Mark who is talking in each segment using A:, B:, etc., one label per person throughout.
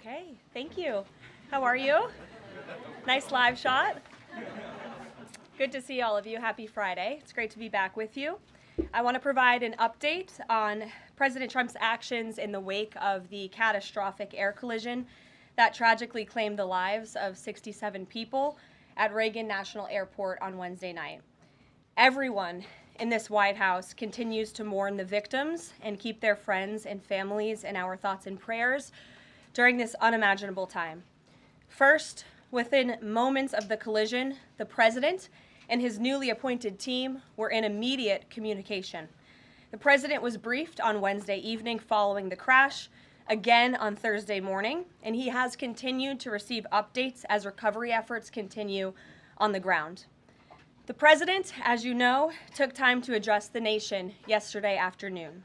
A: Okay, thank you. How are you? Nice live shot. Good to see all of you. Happy Friday. It's great to be back with you. I want to provide an update on President Trump's actions in the wake of the catastrophic air collision that tragically claimed the lives of 67 people at Reagan National Airport on Wednesday night. Everyone in this White House continues to mourn the victims and keep their friends and families in our thoughts and prayers during this unimaginable time. First, within moments of the collision, the president and his newly appointed team were in immediate communication. The president was briefed on Wednesday evening following the crash, again on Thursday morning, and he has continued to receive updates as recovery efforts continue on the ground. The president, as you know, took time to address the nation yesterday afternoon.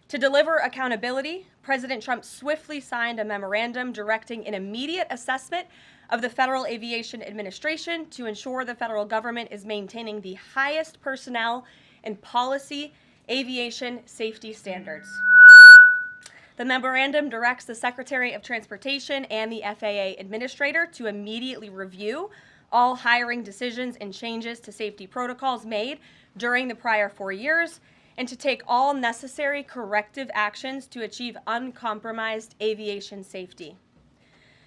A: To deliver accountability, President Trump swiftly signed a memorandum directing an immediate assessment of the Federal Aviation Administration to ensure the federal government is maintaining the highest personnel and policy aviation safety standards. The memorandum directs the Secretary of Transportation and the FAA Administrator to immediately review all hiring decisions and changes to safety protocols made during the prior 4 years, and to take all necessary corrective actions to achieve uncompromised aviation safety.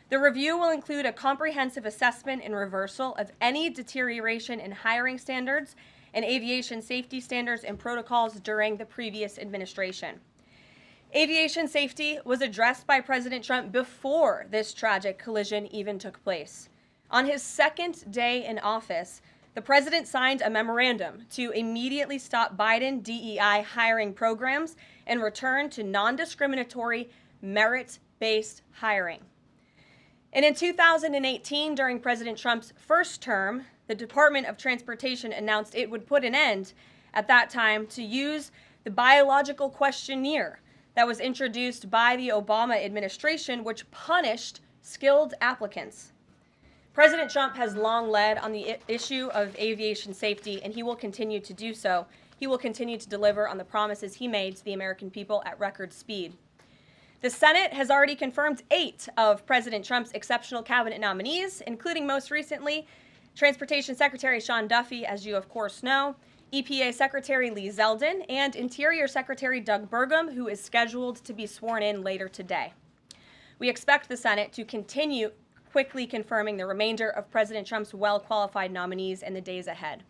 A: The review will include a comprehensive assessment and reversal of any deterioration in hiring standards and aviation safety standards and protocols during the previous administration. Aviation safety was addressed by President Trump before this tragic collision even took place. On his second day in office, the president signed a memorandum to immediately stop Biden DEI hiring programs and return to non-discriminatory, merit-based hiring. And in 2018, during President Trump's first term, the Department of Transportation announced it would put an end at that time to use the biological questionnaire that was introduced by the Obama administration, which punished skilled applicants. President Trump has long led on the issue of aviation safety, and he will continue to do so. He will continue to deliver on the promises he made to the American people at record speed. The Senate has already confirmed 8 of President Trump's exceptional cabinet nominees, including most recently Transportation Secretary Sean Duffy, as you of course know, EPA Secretary Lee Zeldin, and Interior Secretary Doug Burgum, who is scheduled to be sworn in later today. We expect the Senate to continue quickly confirming the remainder of President Trump's well-qualified nominees in the days ahead.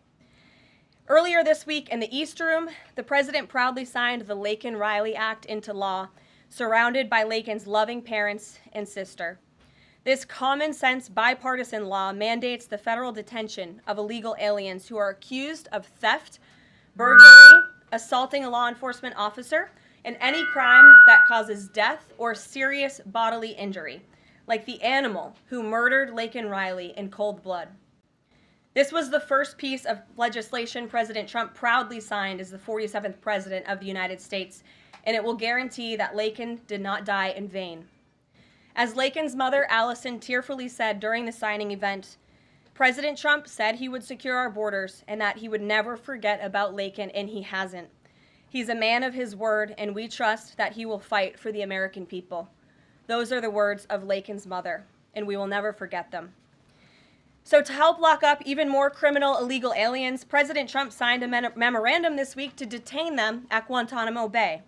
A: Earlier this week in the East Room, the president proudly signed the Laken-Riley Act into law, surrounded by Laken's loving parents and sister. This common-sense bipartisan law mandates the federal detention of illegal aliens who are accused of theft, burglary, assaulting a law enforcement officer, and any crime that causes death or serious bodily injury, like the animal who murdered Laken-Riley in cold blood. This was the first piece of legislation President Trump proudly signed as the 47th President of the United States, and it will guarantee that Laken did not die in vain. As Laken's mother, Allison, tearfully said during the signing event, President Trump said he would secure our borders and that he would never forget about Laken, and he hasn't. He's a man of his word, and we trust that he will fight for the American people. Those are the words of Laken's mother, and we will never forget them. So to help lock up even more criminal illegal aliens, President Trump signed a memorandum this week to detain them at Guantanamo Bay.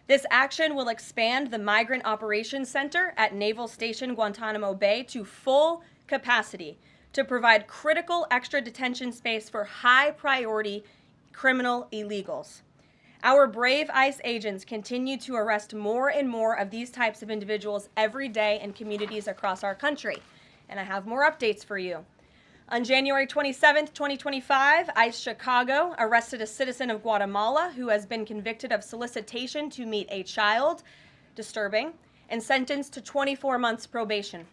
A: This action will expand the Migrant Operations Center at Naval Station Guantanamo Bay to full capacity to provide critical extra detention space for high-priority criminal illegals. Our brave ICE agents continue to arrest more and more of these types of individuals every day in communities across our country. And I have more updates for you. On January 27, 2025, ICE Chicago arrested a citizen of Guatemala who has been convicted of solicitation to meet a child, disturbing, and sentenced to 24 months probation.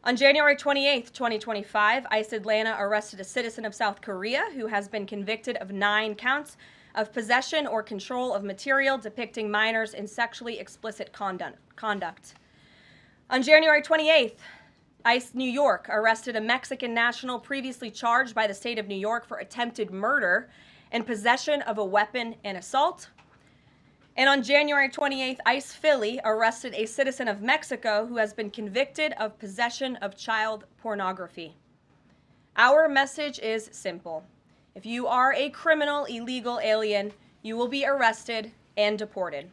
A: On January 28, 2025, ICE Atlanta arrested a citizen of South Korea who has been convicted of 9 counts of possession or control of material depicting minors in sexually explicit conduct. On January 28th, ICE New York arrested a Mexican national previously charged by the state of New York for attempted murder and possession of a weapon and assault. And on January 28th, ICE Philly arrested a citizen of Mexico who has been convicted of possession of child pornography. Our message is simple. If you are a criminal, illegal alien, you will be arrested and deported.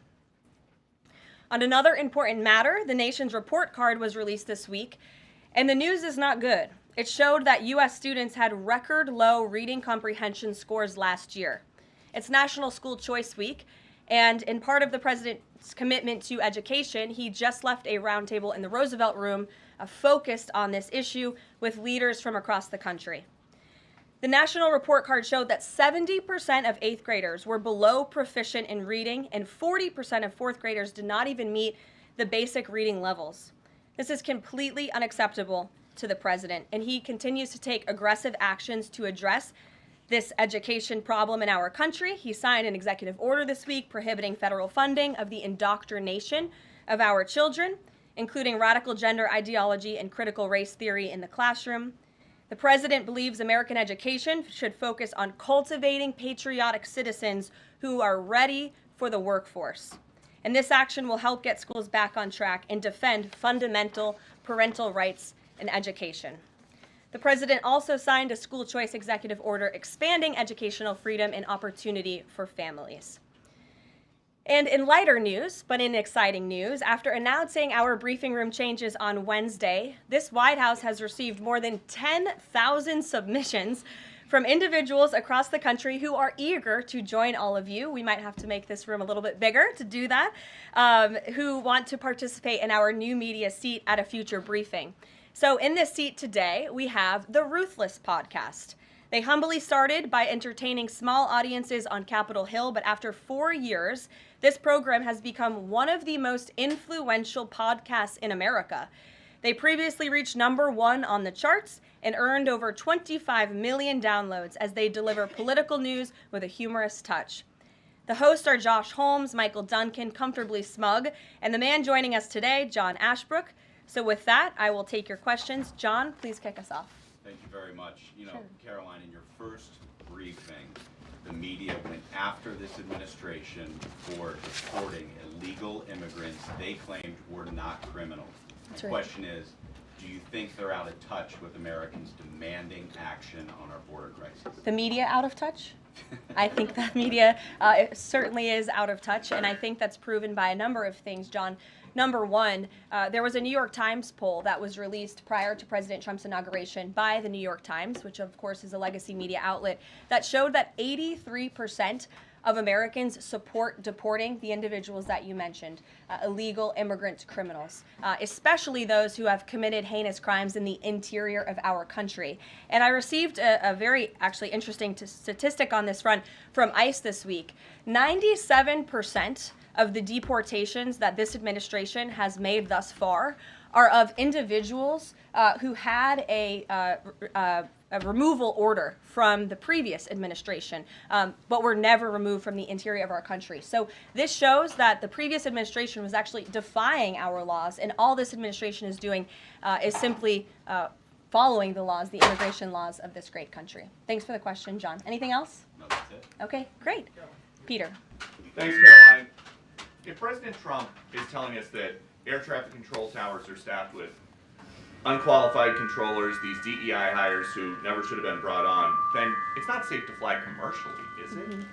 A: On another important matter, the nation's report card was released this week, and the news is not good. It showed that U.S. students had record low reading comprehension scores last year. It's National School Choice Week, and in part of the president's commitment to education, he just left a roundtable in the Roosevelt Room focused on this issue with leaders from across the country. The national report card showed that 70% of 8th graders were below proficient in reading, and 40% of 4th graders did not even meet the basic reading levels. This is completely unacceptable to the president, and he continues to take aggressive actions to address this education problem in our country. He signed an executive order this week prohibiting federal funding of the indoctrination of our children, including radical gender ideology and critical race theory in the classroom. The president believes American education should focus on cultivating patriotic citizens who are ready for the workforce. And this action will help get schools back on track and defend fundamental parental rights in education. The president also signed a school choice executive order expanding educational freedom and opportunity for families. And in lighter news, but in exciting news, after announcing our briefing room changes on Wednesday, this White House has received more than 10,000 submissions from individuals across the country who are eager to join all of you. We might have to make this room a little bit bigger to do that, who want to participate in our new media seat at a future briefing. So in this seat today, we have the Ruthless podcast. They humbly started by entertaining small audiences on Capitol Hill, but after 4 years, this program has become one of the most influential podcasts in America. They previously reached #1 on the charts and earned over 25 million downloads as they deliver political news with a humorous touch. The hosts are Josh Holmes, Michael Duncan, Comfortably Smug, and the man joining us today, John Ashbrook. So with that, I will take your questions. John, please kick us off.
B: Thank you very much. Caroline, in your first briefing, the media went after this administration for deporting illegal immigrants they claimed were not criminals.
A: That's
B: The
A: right.
B: question is, do you think they're out of touch with Americans demanding action on our border crisis?
A: The media out of touch? I think the media it certainly is out of touch, and I think that's proven by a number of things, John. #1, there was a New York Times poll that was released prior to President Trump's inauguration by the New York Times, which of course is a legacy media outlet, that showed that 83% of Americans support deporting the individuals that you mentioned, illegal immigrant criminals, especially those who have committed heinous crimes in the interior of our country. And I received a very actually interesting statistic on this front from ICE this week. 97% of the deportations that this administration has made thus far are of individuals who had a removal order from the previous administration, but were never removed from the interior of our country. So this shows that the previous administration was actually defying our laws, and all this administration is doing is simply following the laws, the immigration laws of this great country. Thanks for the question, John. Anything else?
B: No, that's it.
A: Okay, great. Peter.
C: Thanks, Caroline. If President Trump is telling us that air traffic control towers are staffed with unqualified controllers, these DEI hires who never should have been brought on, then it's not safe to fly commercially, is it?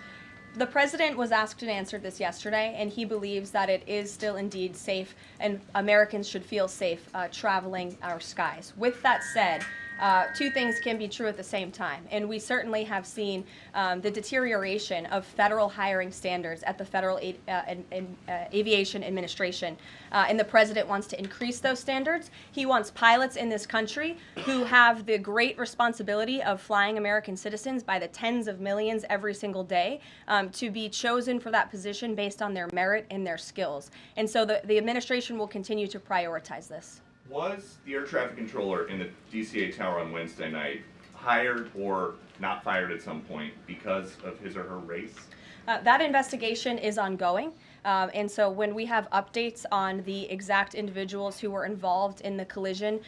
A: The president was asked and answered this yesterday, and he believes that it is still indeed safe, and Americans should feel safe traveling our skies. With that said, two things can be true at the same time, and we certainly have seen the deterioration of federal hiring standards at the Federal Aviation Administration, and the president wants to increase those standards. He wants pilots in this country who have the great responsibility of flying American citizens by the tens of millions every single day to be chosen for that position based on their merit and their skills. And so the administration will continue to prioritize this.
C: Was the air traffic controller in the DCA tower on Wednesday night hired or not fired at some point because of his or her race?
A: That investigation is ongoing. And so when we have updates on the exact individuals who were involved in the collision,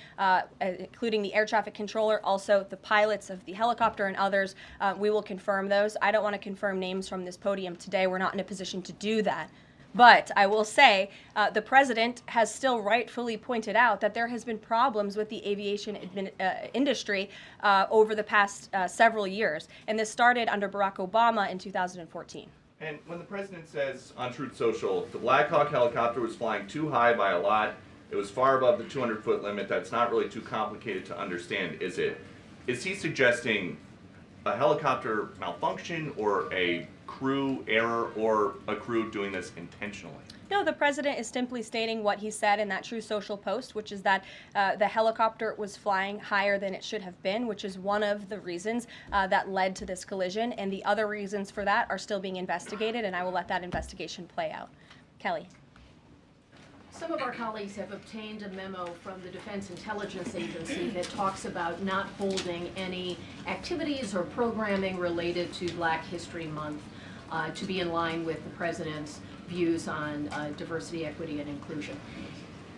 A: including the air traffic controller, also the pilots of the helicopter and others, we will confirm those. I don't want to confirm names from this podium today. We're not in a position to do that. But I will say the president has still rightfully pointed out that there has been problems with the aviation industry over the past several years. And this started under Barack Obama in 2014.
C: And when the president says on Truth Social, the Black Hawk helicopter was flying too high by a lot, it was far above the 200-foot limit, that's not really too complicated to understand, is it? Is he suggesting a helicopter malfunction or a crew error or a crew doing this intentionally?
A: No, the president is simply stating what he said in that True Social post, which is that the helicopter was flying higher than it should have been, which is one of the reasons that led to this collision. And the other reasons for that are still being investigated, and I will let that investigation play out. Kelly.
D: Some of our colleagues have obtained a memo from the Defense Intelligence Agency that talks about not holding any activities or programming related to Black History Month to be in line with the president's views on diversity, equity, and inclusion.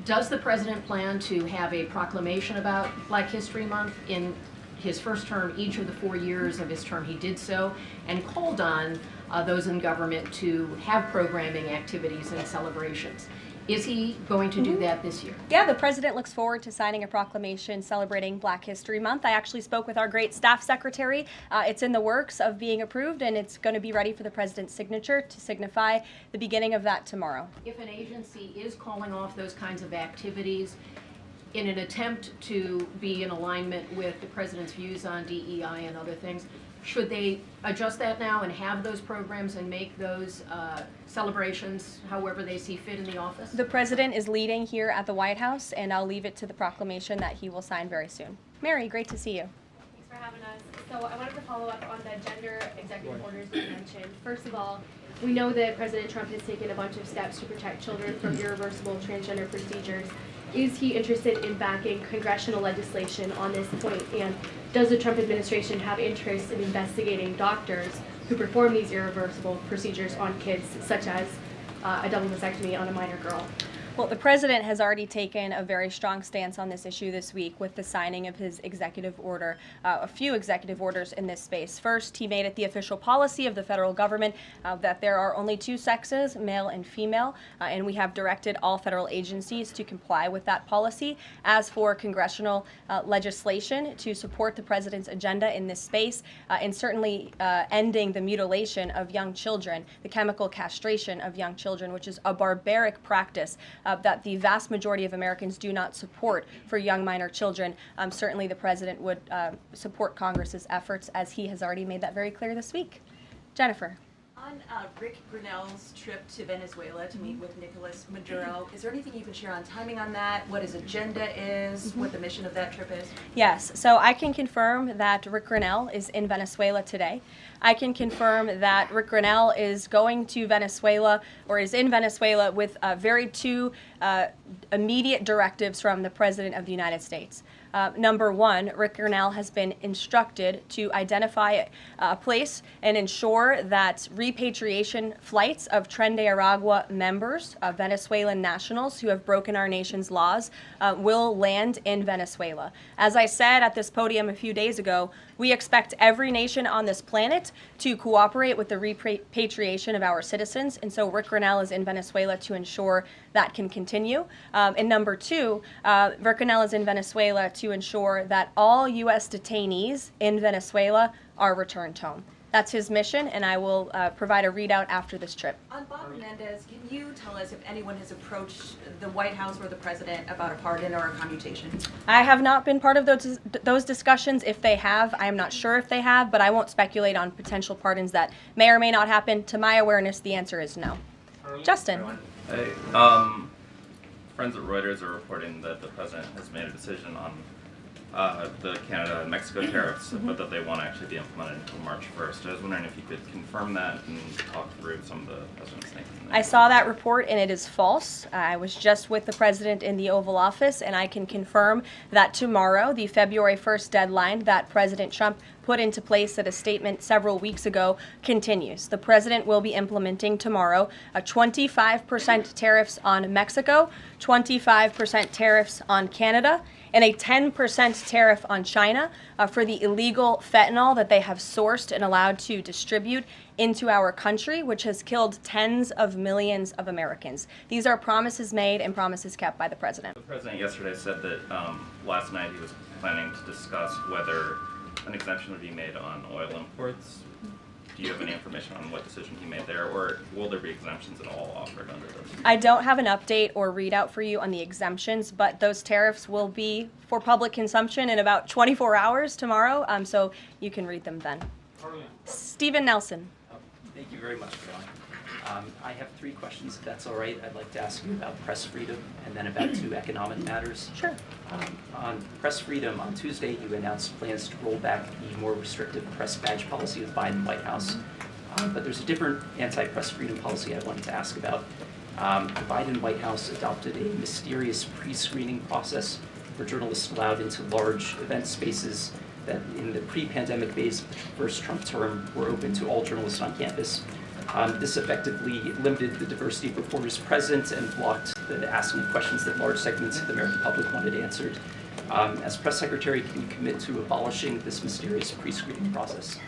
D: Does the president plan to have a proclamation about Black History Month? In his first term, each of the 4 years of his term, he did so and called on those in government to have programming activities and celebrations. Is he going to do that this year?
A: Yeah, the president looks forward to signing a proclamation celebrating Black History Month. I actually spoke with our great staff secretary. It's in the works of being approved, and it's going to be ready for the president's signature to signify the beginning of that tomorrow.
D: If an agency is calling off those kinds of activities in an attempt to be in alignment with the president's views on DEI and other things, should they adjust that now and have those programs and make those celebrations however they see fit in the office?
A: The president is leading here at the White House, and I'll leave it to the proclamation that he will sign very soon. Mary, great to see you.
E: Thanks for having us. So I wanted to follow up on the gender executive orders you mentioned. First of all, we know that President Trump has taken a bunch of steps to protect children from irreversible transgender procedures. Is he interested in backing congressional legislation on this point? And does the Trump administration have interest in investigating doctors who perform these irreversible procedures on kids, such as a double mastectomy on a minor girl?
A: Well, the president has already taken a very strong stance on this issue this week with the signing of his executive order, a few executive orders in this space. First, he made it the official policy of the federal government that there are only two sexes, male and female, and we have directed all federal agencies to comply with that policy. As for congressional legislation to support the president's agenda in this space, and certainly ending the mutilation of young children, the chemical castration of young children, which is a barbaric practice that the vast majority of Americans do not support for young minor children. Certainly the president would support Congress's efforts, as he has already made that very clear this week. Jennifer.
F: On Rick Grinnell's trip to Venezuela to meet with Nicolas Maduro, is there anything you can share on timing on that, what his agenda is, what the mission of that trip is?
A: Yes, so I can confirm that Rick Grinnell is in Venezuela today. I can confirm that Rick Grinnell is going to Venezuela, or is in Venezuela, with two immediate directives from the President of the United States. Number one, Rick Grinnell has been instructed to identify a place and ensure that repatriation flights of Tren de Aragua members, Venezuelan nationals who have broken our nation's laws, will land in Venezuela. As I said at this podium a few days ago, we expect every nation on this planet to cooperate with the repatriation of our citizens, and so Rick Grinnell is in Venezuela to ensure that can continue. And number two, Rick Grinnell is in Venezuela to ensure that all U.S. detainees in Venezuela are returned home. That's his mission, and I will provide a readout after this trip.
F: On Bob Menendez, can you tell us if anyone has approached the White House or the president about a pardon or a commutation?
A: I have not been part of those discussions. If they have, I am not sure if they have, but I won't speculate on potential pardons that may or may not happen. To my awareness, the answer is no. Justin.
G: Hey, friends at Reuters are reporting that the president has made a decision on the Canada and Mexico tariffs, but that they won't actually be implemented until March 1st. I was wondering if you could confirm that and talk through some of the president's thinking.
A: I saw that report, and it is false. I was just with the president in the Oval Office, and I can confirm that tomorrow, the February 1st deadline that President Trump put into place at a statement several weeks ago continues. The president will be implementing tomorrow a 25% tariffs on Mexico, 25% tariffs on Canada, and a 10% tariff on China for the illegal fentanyl that they have sourced and allowed to distribute into our country, which has killed tens of millions of Americans. These are promises made and promises kept by the president.
G: The president yesterday said that last night he was planning to discuss whether an exemption would be made on oil imports. Do you have any information on what decision he made there, or will there be exemptions at all offered under this?
A: I don't have an update or readout for you on the exemptions, but those tariffs will be for public consumption in about 24 hours tomorrow, so you can read them then. Stephen Nelson.
H: Thank you very much, Caroline. I have 3 questions, if that's all right. I'd like to ask you about press freedom and then about 2 economic matters.
A: Sure.
H: On press freedom, on Tuesday you announced plans to roll back the more restrictive press badge policy of the Biden White House. But there's a different anti-press freedom policy I wanted to ask about. The Biden White House adopted a mysterious pre-screening process for journalists allowed into large event spaces that in the pre-pandemic days of the first Trump term were open to all journalists on campus. This effectively limited the diversity of reporters present and blocked the asking of questions that large segments of the American public wanted answered. As press secretary, can you commit to abolishing this mysterious pre-screening process?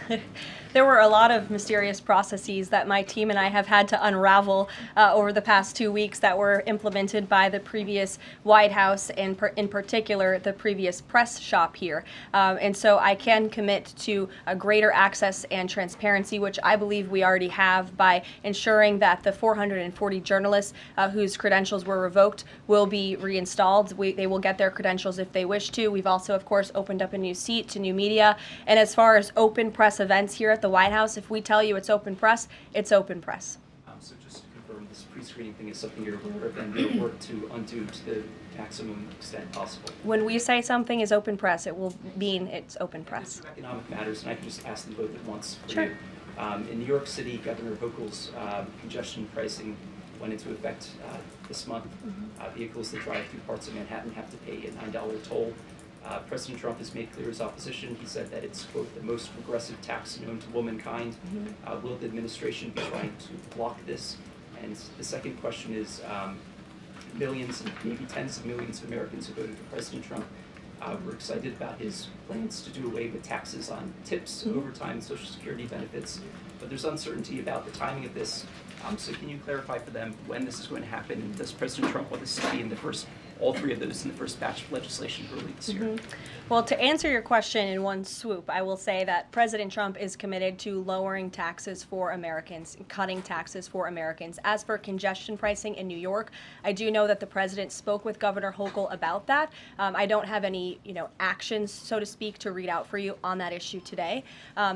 A: There were a lot of mysterious processes that my team and I have had to unravel over the past 2 weeks that were implemented by the previous White House and in particular the previous press shop here. And so I can commit to a greater access and transparency, which I believe we already have by ensuring that the 440 journalists whose credentials were revoked will be reinstalled. They will get their credentials if they wish to. We've also, of course, opened up a new seat to new media. And as far as open press events here at the White House, if we tell you it's open press, it's open press.
H: So just to confirm, this pre-screening thing is something you're aware of and you'll work to undo to the maximum extent possible.
A: When we say something is open press, it will mean it's open press.
H: Economic matters, and I can just ask them both at once for
A: Sure.
H: you. In New York City, Governor Hochul's congestion pricing went into effect this month. Vehicles that drive through parts of Manhattan have to pay a $9 toll. President Trump has made clear his opposition. He said that it's, quote, the most progressive tax known to womankind. Will the administration be trying to block this? And the second question is, millions and maybe tens of millions of Americans who voted for President Trump were excited about his plans to do away with taxes on tips, overtime, and Social Security benefits. But there's uncertainty about the timing of this. So can you clarify for them when this is going to happen? And does President Trump want this to be in the first, all 3 of those in the first batch of legislation early this year?
A: Well, to answer your question in one swoop, I will say that President Trump is committed to lowering taxes for Americans, cutting taxes for Americans. As for congestion pricing in New York, I do know that the president spoke with Governor Hochul about that. I don't have any, actions, so to speak, to read out for you on that issue today.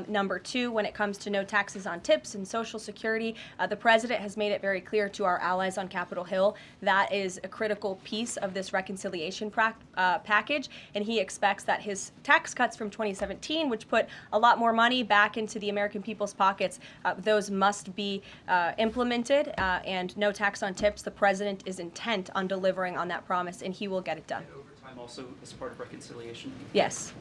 A: Number 2, when it comes to no taxes on tips and Social Security, the president has made it very clear to our allies on Capitol Hill that is a critical piece of this reconciliation package, and he expects that his tax cuts from 2017, which put a lot more money back into the American people's pockets, those must be implemented, and no tax on tips. The president is intent on delivering on that promise, and he will get it done.
H: And overtime also as part of reconciliation?
A: Yes.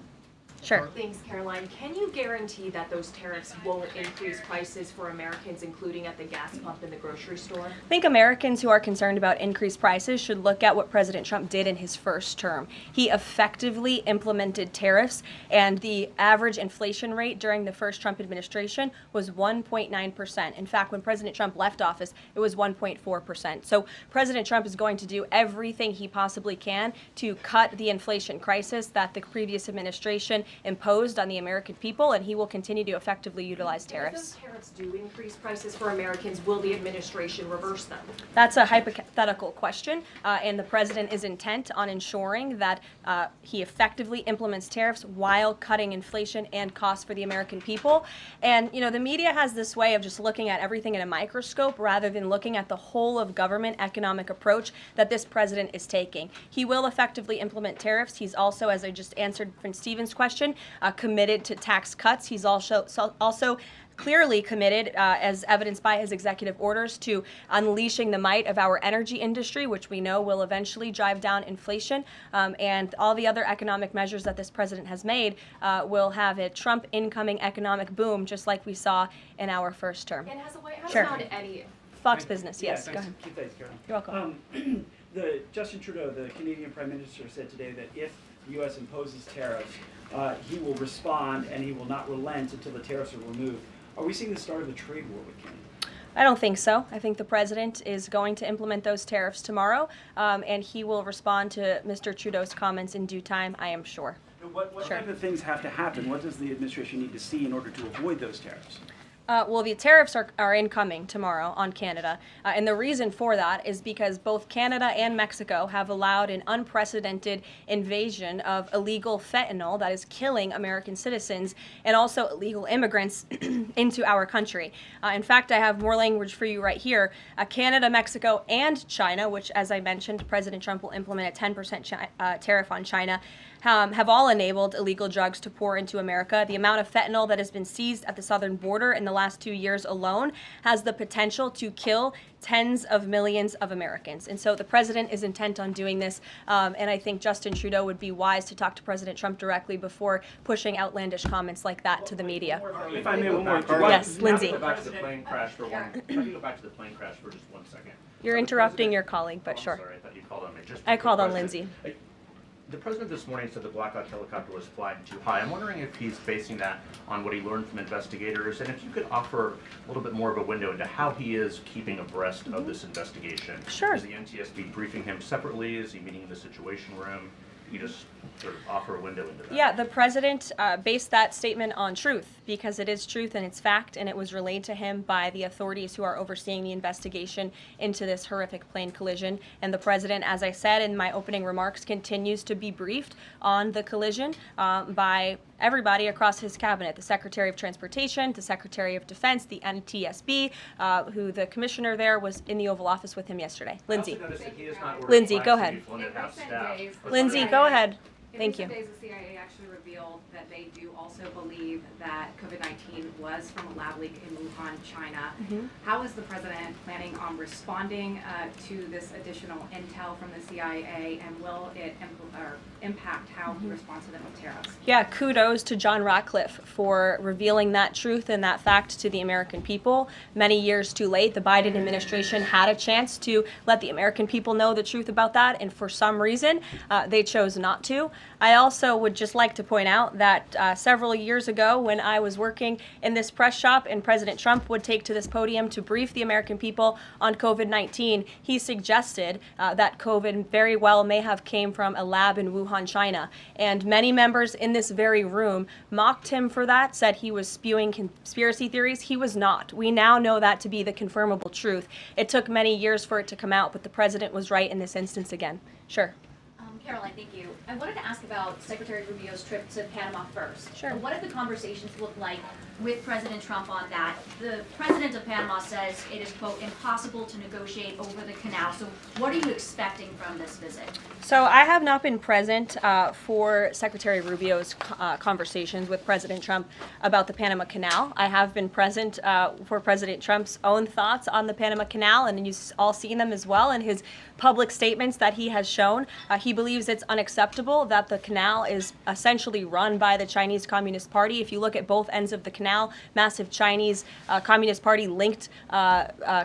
A: Sure.
I: Thanks, Caroline. Can you guarantee that those tariffs won't increase prices for Americans, including at the gas pump and the grocery store?
A: I think Americans who are concerned about increased prices should look at what President Trump did in his first term. He effectively implemented tariffs, and the average inflation rate during the first Trump administration was 1.9%. In fact, when President Trump left office, it was 1.4%. So President Trump is going to do everything he possibly can to cut the inflation crisis that the previous administration imposed on the American people, and he will continue to effectively utilize tariffs.
I: If those tariffs do increase prices for Americans, will the administration reverse them?
A: That's a hypothetical question, and the president is intent on ensuring that he effectively implements tariffs while cutting inflation and costs for the American people. And, the media has this way of just looking at everything in a microscope rather than looking at the whole of government economic approach that this president is taking. He will effectively implement tariffs. He's also, as I just answered from Stephen's question, committed to tax cuts. He's also clearly committed, as evidenced by his executive orders, to unleashing the might of our energy industry, which we know will eventually drive down inflation, and all the other economic measures that this president has made will have a Trump incoming economic boom, just like we saw in our first term.
I: And has the White House
A: Sure.
I: found any?
A: Fox Business, yes, go
J: thanks.
A: ahead.
J: Keep that, Caroline.
A: You're welcome.
J: Justin Trudeau, the Canadian Prime Minister, said today that if the U.S. imposes tariffs, he will respond and he will not relent until the tariffs are removed. Are we seeing the start of a trade war with Canada?
A: I don't think so. I think the president is going to implement those tariffs tomorrow, and he will respond to Mr. Trudeau's comments in due time, I am sure.
J: What
A: Sure.
J: type of things have to happen? What does the administration need to see in order to avoid those tariffs?
A: Well, the tariffs are incoming tomorrow on Canada, and the reason for that is because both Canada and Mexico have allowed an unprecedented invasion of illegal fentanyl that is killing American citizens and also illegal immigrants into our country. In fact, I have more language for you right here. Canada, Mexico, and China, which, as I mentioned, President Trump will implement a 10% tariff on China, have all enabled illegal drugs to pour into America. The amount of fentanyl that has been seized at the southern border in the last 2 years alone has the potential to kill tens of millions of Americans. And so the president is intent on doing this, and I think Justin Trudeau would be wise to talk to President Trump directly before pushing outlandish comments like that to the media.
J: If I may, one more.
A: Yes, Lindsay.
K: Go back to the plane crash for one. If I could go back to the plane crash for just 1 second.
A: You're interrupting your colleague, but sure.
K: I'm sorry, I thought you called on me.
A: I called on
K: President.
A: Lindsay.
K: The president this morning said the Black Hawk helicopter was flying too high. I'm wondering if he's basing that on what he learned from investigators, and if you could offer a little bit more of a window into how he is keeping abreast of this investigation.
A: Sure.
K: Is the NTSB briefing him separately? Is he meeting in the Situation Room? You just sort of offer a window into that.
A: Yeah, the president based that statement on truth, because it is truth and it's fact, and it was relayed to him by the authorities who are overseeing the investigation into this horrific plane collision. And the president, as I said in my opening remarks, continues to be briefed on the collision by everybody across his cabinet, the Secretary of Transportation, the Secretary of Defense, the NTSB, who the commissioner there was in the Oval Office with him yesterday. Lindsay. Lindsay, go ahead. Lindsay, go ahead. Thank you.
L: In recent days, the CIA actually revealed that they do also believe that COVID-19 was from a lab leak in Wuhan, China. How is the president planning on responding to this additional intel from the CIA, and will it impact how he responds to them with tariffs?
A: Yeah, kudos to John Ratcliffe for revealing that truth and that fact to the American people. Many years too late, the Biden administration had a chance to let the American people know the truth about that, and for some reason, they chose not to. I also would just like to point out that several years ago, when I was working in this press shop and President Trump would take to this podium to brief the American people on COVID-19, he suggested that COVID very well may have came from a lab in Wuhan, China. And many members in this very room mocked him for that, said he was spewing conspiracy theories. He was not. We now know that to be the confirmable truth. It took many years for it to come out, but the president was right in this instance again. Sure.
M: Caroline, thank you. I wanted to ask about Secretary Rubio's trip to Panama first.
A: Sure.
M: What did the conversations look like with President Trump on that? The president of Panama says it is, quote, impossible to negotiate over the canal. So what are you expecting from this visit?
A: So I have not been present for Secretary Rubio's conversations with President Trump about the Panama Canal. I have been present for President Trump's own thoughts on the Panama Canal, and you've all seen them as well in his public statements that he has shown. He believes it's unacceptable that the canal is essentially run by the Chinese Communist Party. If you look at both ends of the canal, massive Chinese Communist Party linked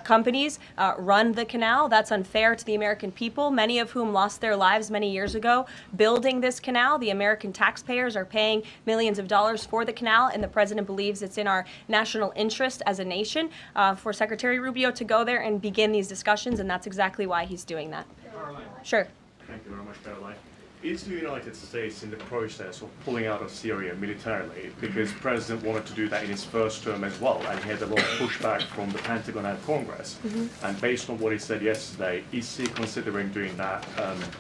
A: companies run the canal. That's unfair to the American people, many of whom lost their lives many years ago building this canal. The American taxpayers are paying millions of dollars for the canal, and the president believes it's in our national interest as a nation for Secretary Rubio to go there and begin these discussions, and that's exactly why he's doing that.
N: Caroline.
A: Sure.
N: Thank you very much, Caroline. Is the United States in the process of pulling out of Syria militarily? Because the president wanted to do that in his first term as well, and he had a lot of pushback from the Pentagon and Congress. And based on what he said yesterday, is he considering doing that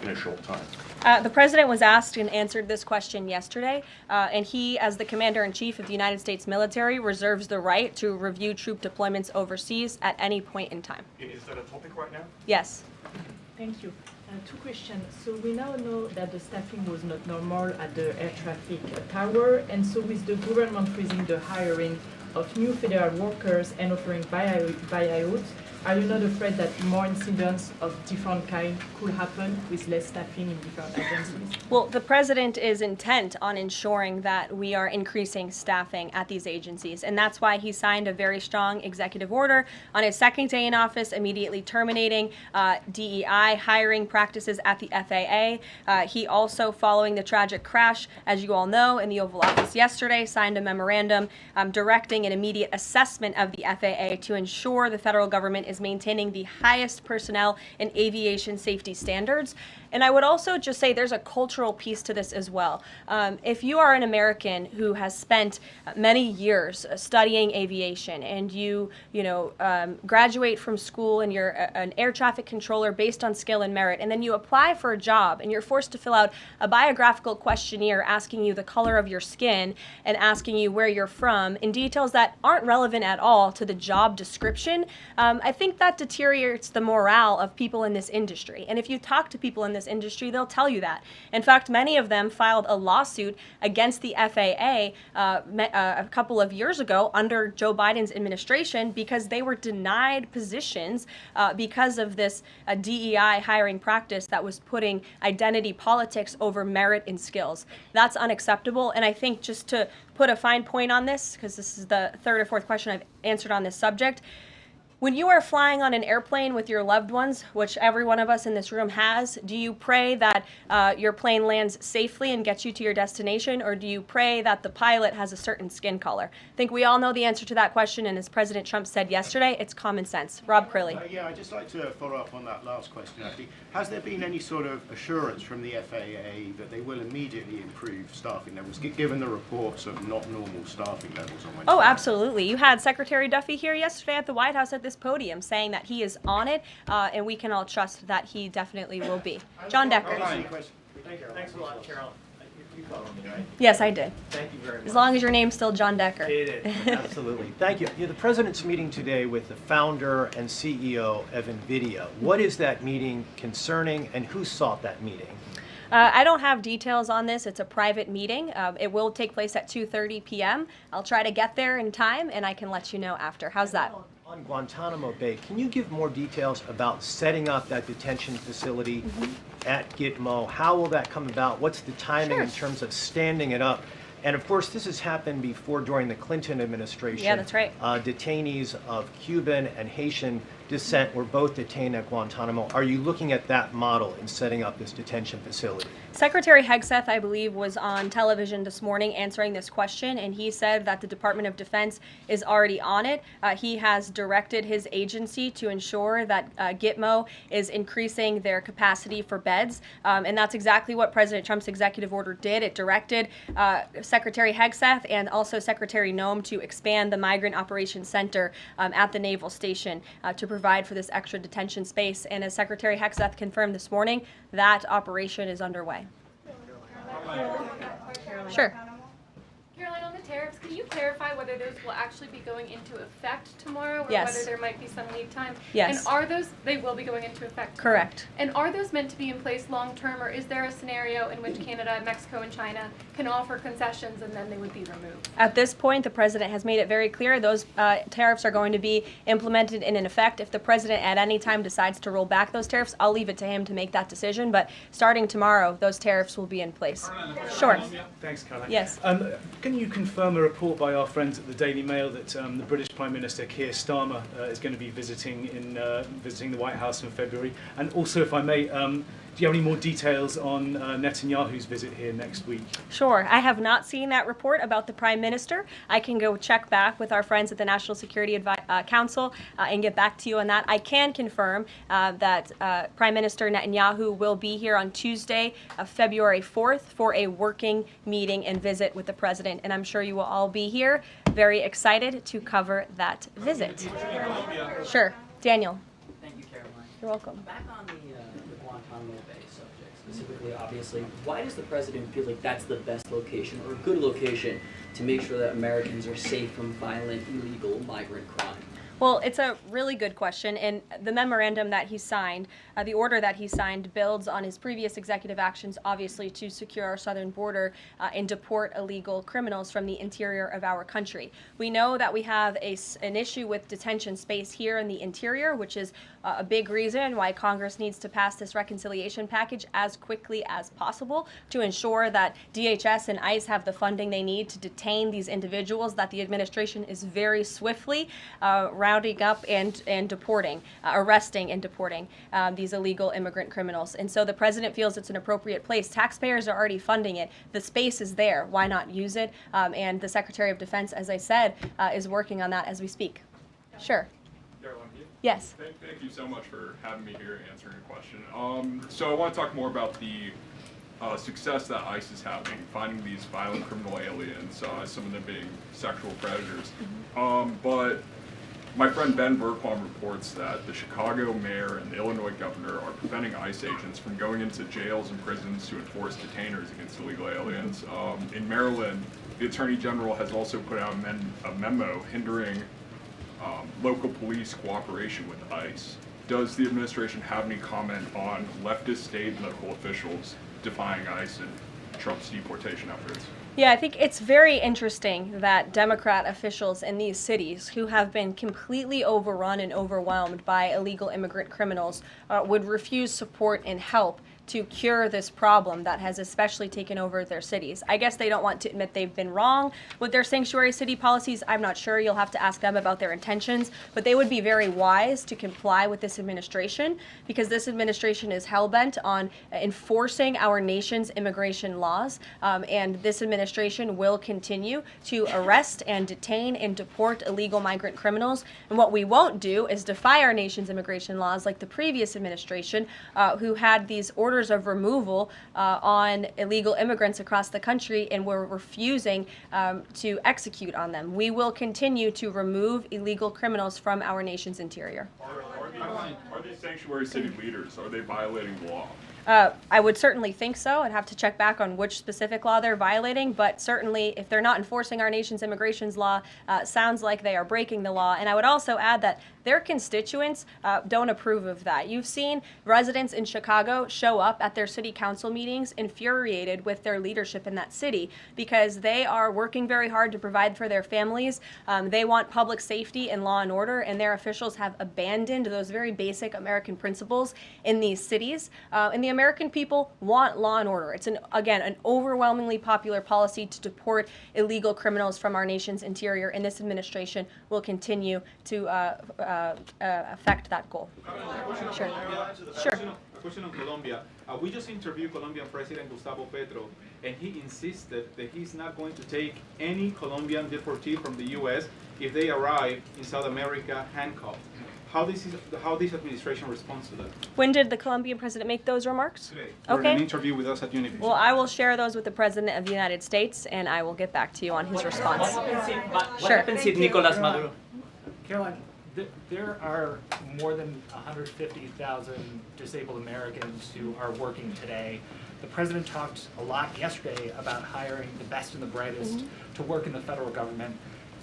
N: in a short time?
A: The president was asked and answered this question yesterday, and he, as the commander-in-chief of the United States military, reserves the right to review troop deployments overseas at any point in time.
N: Is that a topic right now?
A: Yes.
O: Thank you. Two questions. So we now know that the staffing was not normal at the air traffic tower, and so with the government freezing the hiring of new federal workers and offering buyouts, are you not afraid that more incidents of different kind could happen with less staffing in different agencies?
A: Well, the president is intent on ensuring that we are increasing staffing at these agencies, and that's why he signed a very strong executive order on his second day in office, immediately terminating DEI hiring practices at the FAA. He also, following the tragic crash, as you all know, in the Oval Office yesterday, signed a memorandum directing an immediate assessment of the FAA to ensure the federal government is maintaining the highest personnel and aviation safety standards. And I would also just say there's a cultural piece to this as well. If you are an American who has spent many years studying aviation and you graduate from school and you're an air traffic controller based on skill and merit, and then you apply for a job and you're forced to fill out a biographical questionnaire asking you the color of your skin and asking you where you're from in details that aren't relevant at all to the job description, I think that deteriorates the morale of people in this industry. And if you talk to people in this industry, they'll tell you that. In fact, many of them filed a lawsuit against the FAA a couple of years ago under Joe Biden's administration because they were denied positions because of this DEI hiring practice that was putting identity politics over merit and skills. That's unacceptable. And I think just to put a fine point on this, because this is the third or fourth question I've answered on this subject, when you are flying on an airplane with your loved ones, which every one of us in this room has, do you pray that your plane lands safely and gets you to your destination, or do you pray that the pilot has a certain skin color? I think we all know the answer to that question, and as President Trump said yesterday, it's common sense. Rob Crilly.
P: Yeah, I'd just like to follow up on that last question, actually. Has there been any sort of assurance from the FAA that they will immediately improve staffing levels, given the reports of not normal staffing levels on Wednesday?
A: Oh, absolutely. You had Secretary Duffy here yesterday at the White House at this podium saying that he is on it, and we can all trust that he definitely will be. John Decker.
Q: Thanks a lot, Carol. You followed me, right?
A: Yes, I did.
Q: Thank you very much.
A: As long as your name's still John Decker.
Q: It is, absolutely. Thank you. The president's meeting today with the founder and CEO of NVIDIA. What is that meeting concerning, and who sought that meeting?
A: I don't have details on this. It's a private meeting. It will take place at 2:30 p.m. I'll try to get there in time, and I can let you know after. How's that?
Q: On Guantanamo Bay, can you give more details about setting up that detention facility at Gitmo? How will that come about? What's the timing in terms of standing it up? And of course, this has happened before during the Clinton administration.
A: Yeah, that's right.
Q: Detainees of Cuban and Haitian descent were both detained at Guantanamo. Are you looking at that model in setting up this detention facility?
A: Secretary Hegseth, I believe, was on television this morning answering this question, and he said that the Department of Defense is already on it. He has directed his agency to ensure that Gitmo is increasing their capacity for beds, and that's exactly what President Trump's executive order did. It directed Secretary Hegseth and also Secretary Noem to expand the Migrant Operations Center at the Naval Station to provide for this extra detention space. And as Secretary Hegseth confirmed this morning, that operation is underway. Sure.
R: Caroline, on the tariffs, can you clarify whether those will actually be going into effect tomorrow, or
A: Yes.
R: whether there might be some lead time?
A: Yes.
R: And are those, they will be going into effect tomorrow?
A: Correct.
R: And are those meant to be in place long term, or is there a scenario in which Canada, Mexico, and China can offer concessions and then they would be removed?
A: At this point, the president has made it very clear those tariffs are going to be implemented and in effect. If the president at any time decides to roll back those tariffs, I'll leave it to him to make that decision. But starting tomorrow, those tariffs will be in place. Sure.
S: Thanks, Caroline.
A: Yes.
S: Can you confirm a report by our friends at the Daily Mail that the British Prime Minister Keir Starmer is going to be visiting the White House in February? And also, if I may, do you have any more details on Netanyahu's visit here next week?
A: Sure. I have not seen that report about the Prime Minister. I can go check back with our friends at the National Security Council and get back to you on that. I can confirm that Prime Minister Netanyahu will be here on Tuesday, February 4th, for a working meeting and visit with the President. And I'm sure you will all be here, very excited to cover that visit. Sure. Daniel.
H: Thank you, Caroline.
A: You're welcome.
H: Back on the Guantanamo Bay subject, specifically, obviously, why does the president feel like that's the best location or a good location to make sure that Americans are safe from violent, illegal migrant crime?
A: Well, it's a really good question, and the memorandum that he signed, the order that he signed, builds on his previous executive actions, obviously, to secure our southern border and deport illegal criminals from the interior of our country. We know that we have an issue with detention space here in the interior, which is a big reason why Congress needs to pass this reconciliation package as quickly as possible to ensure that DHS and ICE have the funding they need to detain these individuals that the administration is very swiftly rounding up and deporting, arresting and deporting these illegal immigrant criminals. And so the president feels it's an appropriate place. Taxpayers are already funding it. The space is there. Why not use it? And the Secretary of Defense, as I said, is working on that as we speak. Sure. Yes.
T: Thank you so much for having me here and answering a question. So I want to talk more about the success that ICE is having finding these violent criminal aliens, some of them being sexual predators. But my friend Ben Berquam reports that the Chicago mayor and the Illinois governor are preventing ICE agents from going into jails and prisons to enforce detainers against illegal aliens. In Maryland, the Attorney General has also put out a memo hindering local police cooperation with ICE. Does the administration have any comment on leftist state and local officials defying ICE and Trump's deportation efforts?
A: Yeah, I think it's very interesting that Democrat officials in these cities who have been completely overrun and overwhelmed by illegal immigrant criminals would refuse support and help to cure this problem that has especially taken over their cities. I guess they don't want to admit they've been wrong with their sanctuary city policies. I'm not sure. You'll have to ask them about their intentions, but they would be very wise to comply with this administration because this administration is hell-bent on enforcing our nation's immigration laws, and this administration will continue to arrest and detain and deport illegal migrant criminals. And what we won't do is defy our nation's immigration laws like the previous administration, who had these orders of removal on illegal immigrants across the country and were refusing to execute on them. We will continue to remove illegal criminals from our nation's interior.
T: Are these sanctuary city leaders, are they violating the law?
A: I would certainly think so. I'd have to check back on which specific law they're violating, but certainly if they're not enforcing our nation's immigration law, sounds like they are breaking the law. And I would also add that their constituents don't approve of that. You've seen residents in Chicago show up at their city council meetings infuriated with their leadership in that city because they are working very hard to provide for their families. They want public safety and law and order, and their officials have abandoned those very basic American principles in these cities. And the American people want law and order. It's, again, an overwhelmingly popular policy to deport illegal criminals from our nation's interior, and this administration will continue to affect that goal. Sure. Sure.
U: A question on Colombia. We just interviewed Colombian President Gustavo Petro, and he insisted that he's not going to take any Colombian deportee from the U.S. if they arrive in South America handcuffed. How this administration responds to that?
A: When did the Colombian president make those remarks?
U: Today.
A: Okay.
U: An interview with us at Univision.
A: Well, I will share those with the President of the United States, and I will get back to you on his response.
V: What happens if Nicolas Maduro? Caroline, there are more than 150,000 disabled Americans who are working today. The president talked a lot yesterday about hiring the best and the brightest to work in the federal government.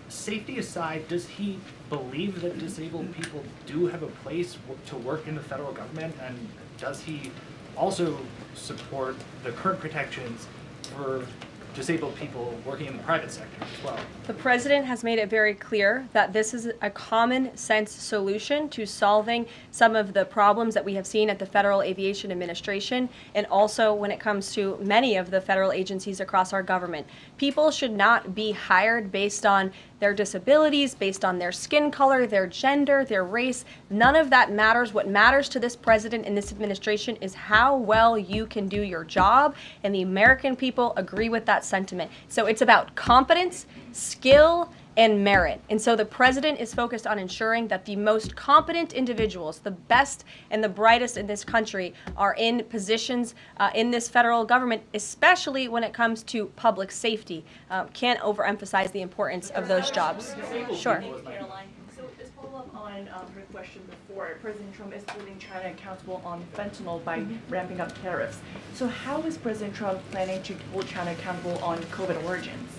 V: Safety aside, does he believe that disabled people do have a place to work in the federal government? And does he also support the current protections for disabled people working in the private sector as well?
A: The president has made it very clear that this is a common sense solution to solving some of the problems that we have seen at the Federal Aviation Administration and also when it comes to many of the federal agencies across our government. People should not be hired based on their disabilities, based on their skin color, their gender, their race. None of that matters. What matters to this president and this administration is how well you can do your job, and the American people agree with that sentiment. So it's about competence, skill, and merit. And so the president is focused on ensuring that the most competent individuals, the best and the brightest in this country, are in positions in this federal government, especially when it comes to public safety. Can't overemphasize the importance of those jobs. Sure.
W: So this follow-up on
B: on her question before, President Trump is holding China accountable on fentanyl by ramping up tariffs. So how is President Trump planning to hold China accountable on COVID origins?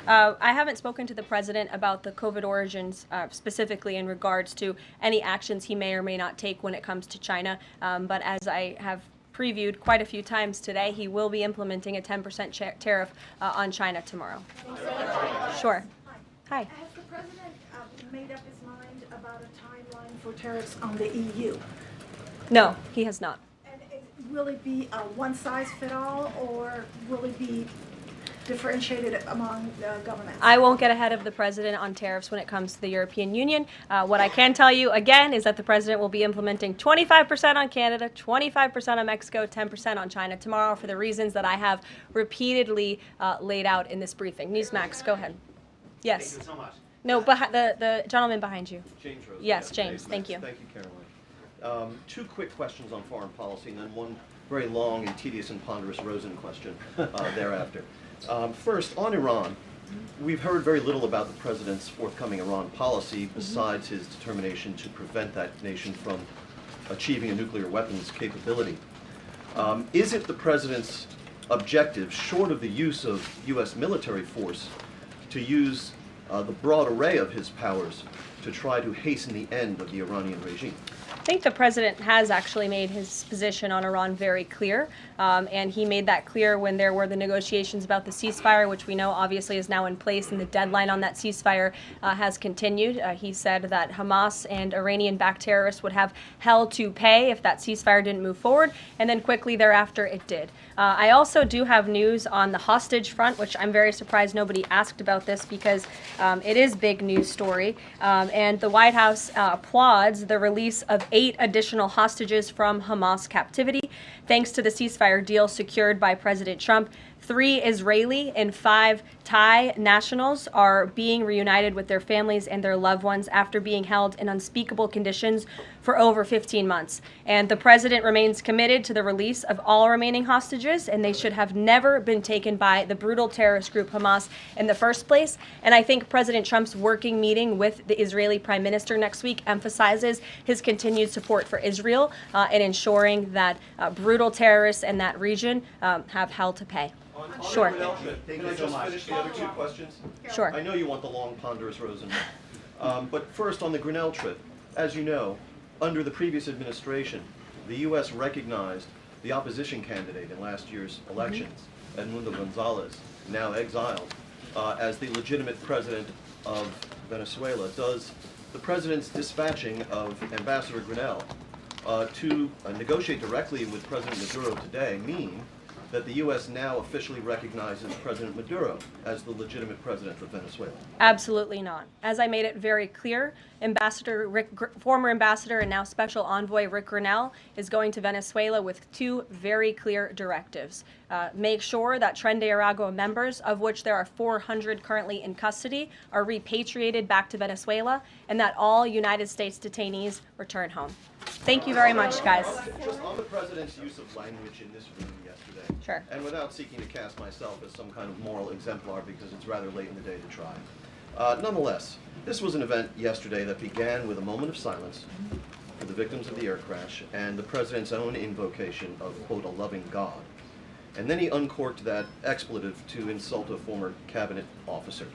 A: I haven't spoken to the president about the COVID origins specifically in regards to any actions he may or may not take when it comes to China. But as I have previewed quite a few times today, he will be implementing a 10% tariff on China tomorrow. Sure. Hi.
C: Has the president made up his mind about a timeline for tariffs on the EU?
A: No, he has not.
C: And will it be a one-size-fit-all, or will it be differentiated among governments?
A: I won't get ahead of the president on tariffs when it comes to the European Union. What I can tell you, again, is that the president will be implementing 25% on Canada, 25% on Mexico, 10% on China tomorrow for the reasons that I have repeatedly laid out in this briefing. Newsmax, go ahead. Yes.
W: Thank you so much.
A: No, the gentleman behind you.
W: James Rose.
A: Yes, James. Thank you.
W: Thank you, Caroline. Two quick questions on foreign policy, and then one very long and tedious and ponderous Rosen question thereafter. First, on Iran, we've heard very little about the president's forthcoming Iran policy besides his determination to prevent that nation from achieving a nuclear weapons capability. Is it the president's objective, short of the use of U.S. military force, to use the broad array of his powers to try to hasten the end of the Iranian regime?
A: I think the president has actually made his position on Iran very clear, and he made that clear when there were the negotiations about the ceasefire, which we know obviously is now in place, and the deadline on that ceasefire has continued. He said that Hamas and Iranian-backed terrorists would have hell to pay if that ceasefire didn't move forward, and then quickly thereafter it did. I also do have news on the hostage front, which I'm very surprised nobody asked about this because it is big news story, and the White House applauds the release of 8 additional hostages from Hamas captivity, thanks to the ceasefire deal secured by President Trump. 3 Israeli and 5 Thai nationals are being reunited with their families and their loved ones after being held in unspeakable conditions for over 15 months. And the president remains committed to the release of all remaining hostages, and they should have never been taken by the brutal terrorist group Hamas in the first place. And I think President Trump's working meeting with the Israeli Prime Minister next week emphasizes his continued support for Israel and ensuring that brutal terrorists in that region have hell to pay. Sure.
W: Can I just finish the other 2 questions?
A: Sure.
W: I know you want the long, ponderous Rosen. But first, on the Grinnell trip, as you know, under the previous administration, the U.S. recognized the opposition candidate in last year's elections, Edmundo Gonzalez, now exiled, as the legitimate president of Venezuela. Does the president's dispatching of Ambassador Grinnell to negotiate directly with President Maduro today mean that the U.S. now officially recognizes President Maduro as the legitimate president of Venezuela?
A: Absolutely not. As I made it very clear, former ambassador and now special envoy Rick Grinnell is going to Venezuela with 2 very clear directives. Make sure that Tren de Aragua members, of which there are 400 currently in custody, are repatriated back to Venezuela, and that all United States detainees return home. Thank you very much, guys.
W: Just on the president's use of language in this room yesterday,
A: sure.
W: And without seeking to cast myself as some kind of moral exemplar because it's rather late in the day to try. Nonetheless, this was an event yesterday that began with a moment of silence for the victims of the air crash and the president's own invocation of, quote, a loving God. And then he uncorked that expletive to insult a former cabinet officer.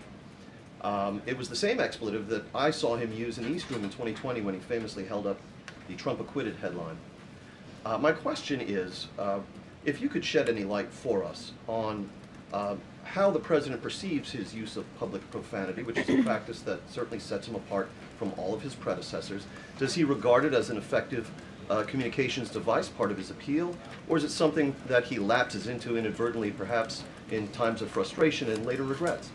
W: It was the same expletive that I saw him use in the East Room in 2020 when he famously held up the Trump acquitted headline. My question is, if you could shed any light for us on how the president perceives his use of public profanity, which is a practice that certainly sets him apart from all of his predecessors. Does he regard it as an effective communications device, part of his appeal, or is it something that he lapses into inadvertently, perhaps in times of frustration and later regrets?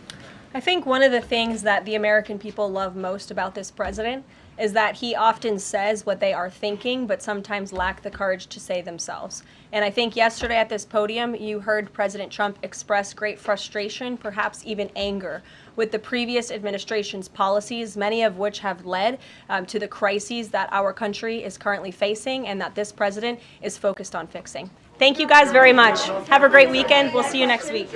A: I think one of the things that the American people love most about this president is that he often says what they are thinking, but sometimes lack the courage to say themselves. And I think yesterday at this podium, you heard President Trump express great frustration, perhaps even anger, with the previous administration's policies, many of which have led to the crises that our country is currently facing and that this president is focused on fixing. Thank you guys very much. Have a great weekend. We'll see you next week.